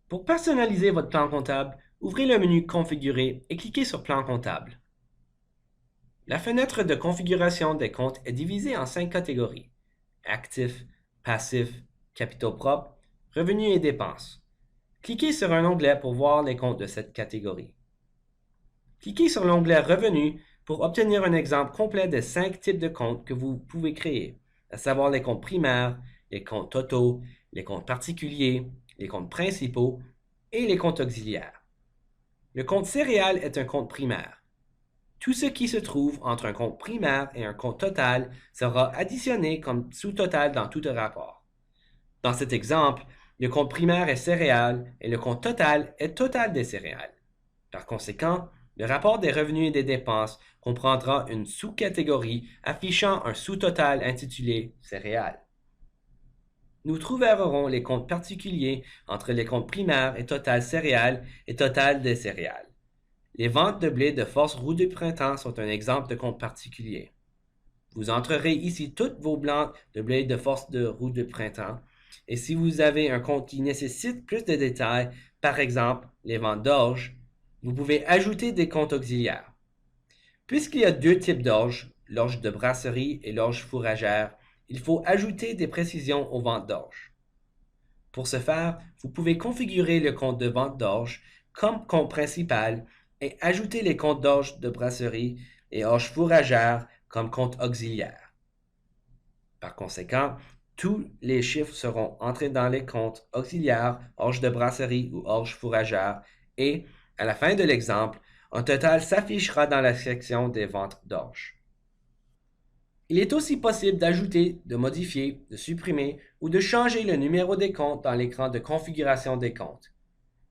Pour personnaliser votre plan comptable, ouvrez le menu Configurer et cliquez sur Plan comptable. La fenêtre de configuration des comptes est divisée en 5 catégories: actifs, passifs, capitaux propres, revenus et dépenses. Cliquez sur un onglet pour voir les comptes de cette catégorie. Cliquez sur l'onglet Revenus pour obtenir un exemple complet des 5 types de comptes que vous pouvez créer, à savoir les comptes primaires, les comptes totaux, les comptes particuliers, les comptes principaux et les comptes auxiliaires. Le compte céréales est un compte primaire. Tout ce qui se trouve entre un compte primaire et un compte total sera additionné comme sous-total dans tout rapport. Dans cet exemple, le compte primaire est céréales et le compte total est total des céréales. Par conséquent, le rapport des revenus et des dépenses comprendra une sous-catégorie affichant un sous-total intitulé céréales. Nous trouverons les comptes particuliers entre les comptes primaires et total céréales et total des céréales. Les ventes de blé de force roue du printemps sont un exemple de compte particulier. Vous entrerez ici toutes vos blancs de blé de force de roue de printemps. Et si vous avez un compte qui nécessite plus de détails, par exemple les ventes d'orge, vous pouvez ajouter des comptes auxiliaires. Puisqu'il y a deux types d'orge, l'orge de brasserie et l'orge fourragère, il faut ajouter des précisions aux ventes d'orge. Pour ce faire, vous pouvez configurer le compte de vente d'orge comme compte principal et ajouter les comptes d'orge de brasserie et orge fourragère comme compte auxiliaire. Par conséquent, tous les chiffres seront entrés dans les comptes auxiliaires, orge de brasserie ou orge fourragère et, à la fin de l'exemple, un total s'affichera dans la section des ventes d'orge. Il est aussi possible d'ajouter, de modifier, de supprimer ou de changer le numéro des comptes dans l'écran de configuration des comptes.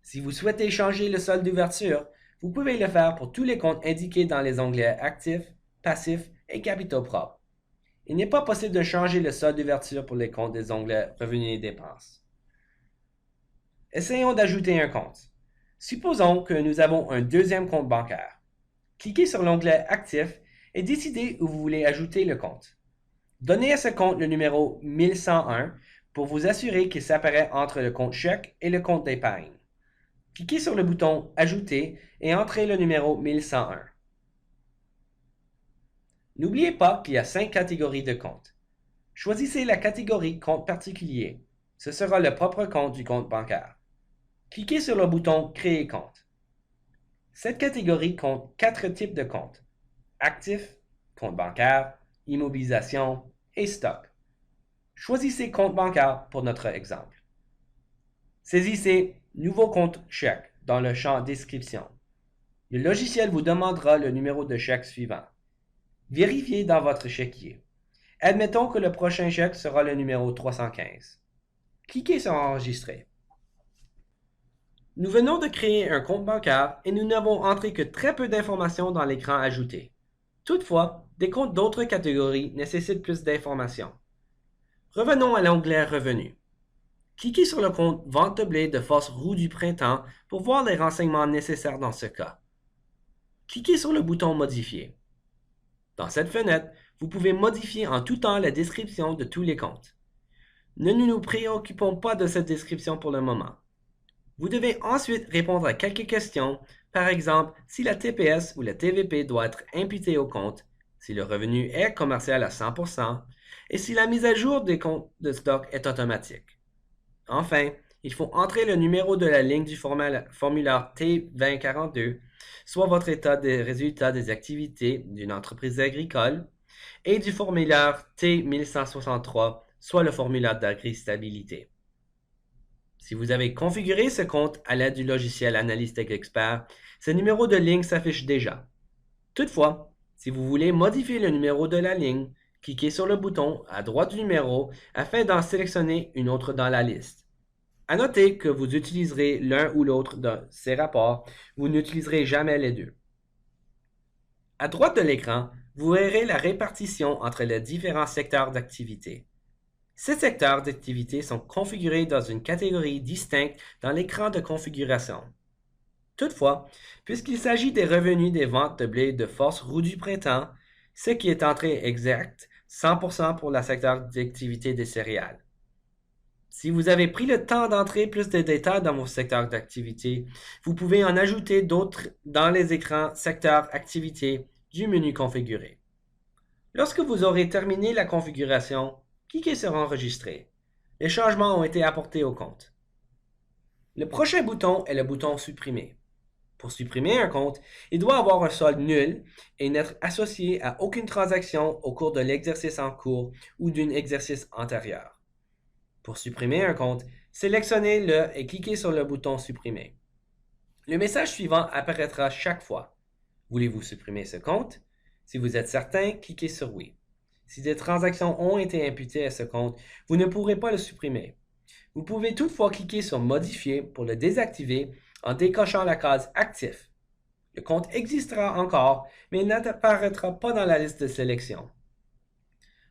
Si vous souhaitez changer le solde d'ouverture, vous pouvez le faire pour tous les comptes indiqués dans les onglets Actifs, Passifs et Capitaux propres. Il n'est pas possible de changer le solde d'ouverture pour les comptes des onglets Revenus et dépenses. Essayons d'ajouter un compte. Supposons que nous avons un deuxième compte bancaire. Cliquez sur l'onglet Actif et décidez où vous voulez ajouter le compte. Donnez à ce compte le numéro 1101 pour vous assurer qu'il s'apparaît entre le compte chèque et le compte d'épargne. Cliquez sur le bouton Ajouter et entrez le numéro 1101. N'oubliez pas qu'il y a 5 catégories de comptes. Choisissez la catégorie Compte particulier. Ce sera le propre compte du compte bancaire. Cliquez sur le bouton Créer compte. Cette catégorie compte 4 types de comptes: actifs, compte bancaire, immobilisation et stock. Choisissez compte bancaire pour notre exemple. Saisissez Nouveau compte chèque dans le champ Description. Le logiciel vous demandera le numéro de chèque suivant. Vérifiez dans votre chéquier. Admettons que le prochain chèque sera le numéro 315. Cliquez sur Enregistrer. Nous venons de créer un compte bancaire et nous n'avons entré que très peu d'informations dans l'écran Ajouter. Toutefois, des comptes d'autres catégories nécessitent plus d'informations. Revenons à l'onglet Revenus. Cliquez sur le compte Vente de blé de force roue du printemps pour voir les renseignements nécessaires dans ce cas. Cliquez sur le bouton Modifier. Dans cette fenêtre, vous pouvez modifier en tout temps la description de tous les comptes. Ne nous préoccupons pas de cette description pour le moment. Vous devez ensuite répondre à quelques questions, par exemple si la TPS ou la TVP doit être imputée au compte, si le revenu est commercial à 100% et si la mise à jour des comptes de stock est automatique. Enfin, il faut entrer le numéro de la ligne du formulaire T2042, soit votre état des résultats des activités d'une entreprise agricole, et du formulaire T1163, soit le formulaire d'agri-stabilité. Si vous avez configuré ce compte à l'aide du logiciel Analyse Expert, ce numéro de ligne s'affiche déjà. Toutefois, si vous voulez modifier le numéro de la ligne, cliquez sur le bouton à droite du numéro afin d'en sélectionner une autre dans la liste. À noter que vous utiliserez l'un ou l'autre de ces rapports, vous n'utiliserez jamais les deux. À droite de l'écran, vous verrez la répartition entre les différents secteurs d'activité. Ces secteurs d'activité sont configurés dans une catégorie distincte dans l'écran de configuration. Toutefois, puisqu'il s'agit des revenus des ventes de blé de force roue du printemps, ce qui est entré exact 100% pour le secteur d'activité des céréales. Si vous avez pris le temps d'entrer plus de détails dans vos secteurs d'activité, vous pouvez en ajouter d'autres dans les écrans secteurs activité du menu configuré. Lorsque vous aurez terminé la configuration, cliquez sur Enregistrer. Les changements ont été apportés au compte. Le prochain bouton est le bouton Supprimer. Pour supprimer un compte, il doit avoir un solde nul et n'être associé à aucune transaction au cours de l'exercice en cours ou d'un exercice antérieur. Pour supprimer un compte, sélectionnez-le et cliquez sur le bouton Supprimer. Le message suivant apparaîtra chaque fois. Voulez-vous supprimer ce compte? Si vous êtes certain, cliquez sur Oui. Si des transactions ont été imputées à ce compte, vous ne pourrez pas le supprimer. Vous pouvez toutefois cliquer sur Modifier pour le désactiver en décochant la case Actif. Le compte existera encore, mais il n'apparaîtra pas dans la liste de sélection.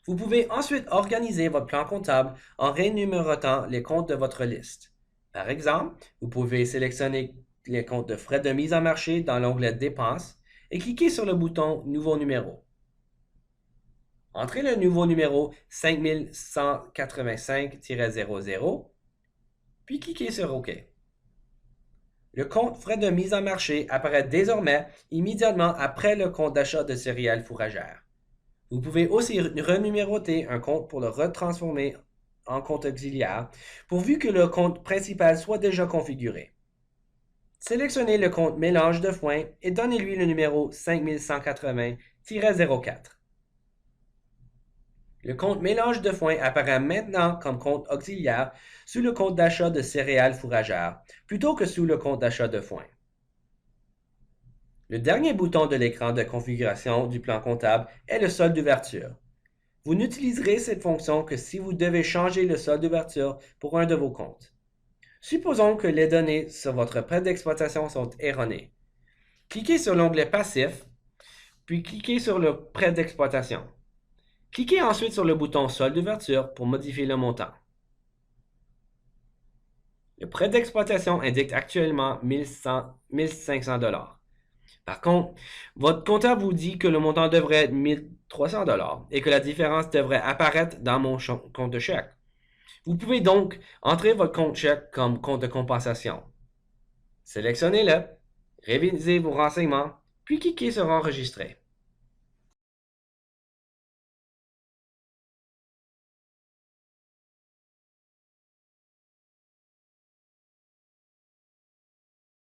Vous pouvez ensuite organiser votre plan comptable en rénumérotant les comptes de votre liste. Par exemple, vous pouvez sélectionner les comptes de frais de mise en marché dans l'onglet Dépenses et cliquer sur le bouton Nouveau numéro. Entrez le nouveau numéro 5185-00, puis cliquez sur OK. Le compte frais de mise en marché apparaît désormais immédiatement après le compte d'achat de céréales fourragères. Vous pouvez aussi renuméroter un compte pour le retransformer en compte auxiliaire, pourvu que le compte principal soit déjà configuré. Sélectionnez le compte Mélange de foin et donnez-lui le numéro 5180-04. Le compte Mélange de foin apparaît maintenant comme compte auxiliaire sous le compte d'achat de céréales fourragères, plutôt que sous le compte d'achat de foin. Le dernier bouton de l'écran de configuration du plan comptable est le solde d'ouverture. Vous n'utiliserez cette fonction que si vous devez changer le solde d'ouverture pour un de vos comptes. Supposons que les données sur votre prêt d'exploitation sont erronées. Cliquez sur l'onglet Passif, puis cliquez sur le prêt d'exploitation. Cliquez ensuite sur le bouton Solde d'ouverture pour modifier le montant. Le prêt d'exploitation indique actuellement 1500 $. Par contre, votre comptable vous dit que le montant devrait être 1300 $ et que la différence devrait apparaître dans mon compte de chèque. Vous pouvez donc entrer votre compte chèque comme compte de compensation. Sélectionnez-le, révisez vos renseignements, puis cliquez sur Enregistrer.